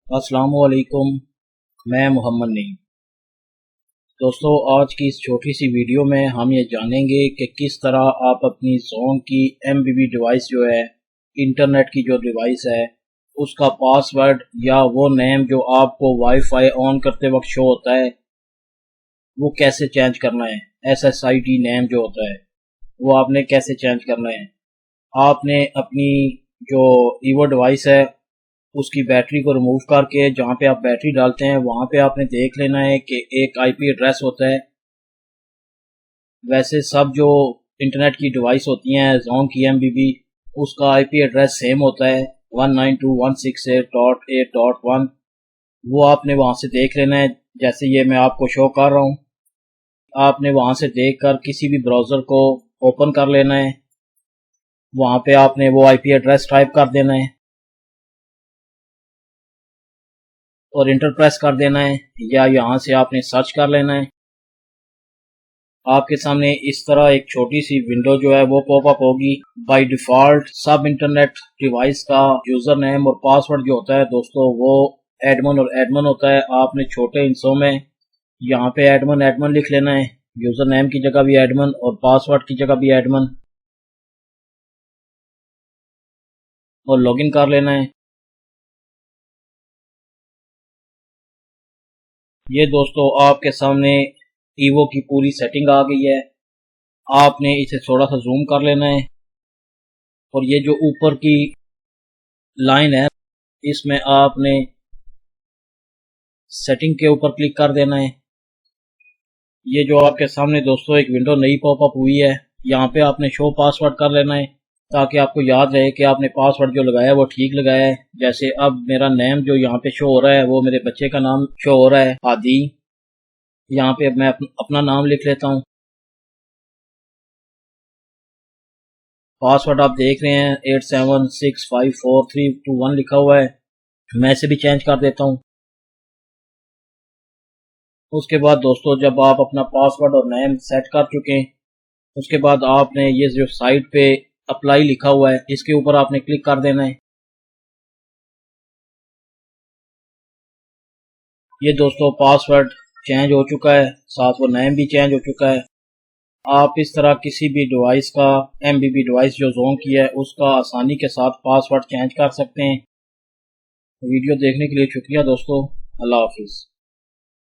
अस्सलामुअलैकुम। मैं मोहम्मद नईम। दोस्तों, आज की इस छोटी सी वीडियो में हम ये जानेंगे कि किस तरह आप अपनी ज़ोन की एमबीबी डिवाइस जो है, इंटरनेट की जो डिवाइस है, उसका पासवर्ड या वो नेम जो आपको वाईफाई ऑन करते वक्त शो होता है, वो कैसे चेंज करना है। SSID नेम जो होता है वो आपने कैसे चेंज करना है। आपने अपनी जो ईवो डिवाइस है उसकी बैटरी को रिमूव करके जहाँ पे आप बैटरी डालते हैं वहाँ पे आपने देख लेना है कि एक आईपी एड्रेस होता है। वैसे सब जो इंटरनेट की डिवाइस होती हैं जोन की एमबीबी, उसका आईपी एड्रेस सेम होता है 192.168.8.1। वो आपने वहाँ से देख लेना है, जैसे ये मैं आपको शो कर रहा हूँ। आपने वहाँ से देख कर किसी भी ब्राउज़र को ओपन कर लेना है, वहाँ पे आपने वो आईपी एड्रेस टाइप कर देना है और इंटर प्रेस कर देना है, या यहाँ से आपने सर्च कर लेना है। आपके सामने इस तरह एक छोटी सी विंडो जो है वो पॉपअप होगी। बाय डिफॉल्ट सब इंटरनेट डिवाइस का यूजर नेम और पासवर्ड जो होता है दोस्तों, वो एडमिन और एडमिन होता है। आपने छोटे हिस्सों में यहाँ पे एडमिन एडमिन लिख लेना है, यूजर नेम की जगह भी एडमिन और पासवर्ड की जगह भी एडमिन, और लॉगिन कर लेना है। ये दोस्तों आपके सामने ईवो की पूरी सेटिंग आ गई है। आपने इसे थोड़ा सा जूम कर लेना है और ये जो ऊपर की लाइन है इसमें आपने सेटिंग के ऊपर क्लिक कर देना है। ये जो आपके सामने दोस्तों एक विंडो नई पॉपअप हुई है, यहाँ पे आपने शो पासवर्ड कर लेना है ताकि आपको याद रहे कि आपने पासवर्ड जो लगाया है वो ठीक लगाया है। जैसे अब मेरा नेम जो यहाँ पे शो हो रहा है वो मेरे बच्चे का नाम शो हो रहा है, आदि। यहाँ पे मैं अपना नाम लिख लेता हूँ। पासवर्ड आप देख रहे हैं 87654321 लिखा हुआ है। मैं इसे भी चेंज कर देता हूँ। उसके बाद दोस्तों जब आप अपना पासवर्ड और नेम सेट कर चुके हैं, उसके बाद आपने ये जो साइट पे अप्लाई लिखा हुआ है इसके ऊपर आपने क्लिक कर देना है। ये दोस्तों पासवर्ड चेंज हो चुका है, साथ वो नेम भी चेंज हो चुका है। आप इस तरह किसी भी डिवाइस का एमबीबी डिवाइस जो जोन की है उसका आसानी के साथ पासवर्ड चेंज कर सकते हैं। वीडियो देखने के लिए शुक्रिया दोस्तों। अल्लाह हाफिज़।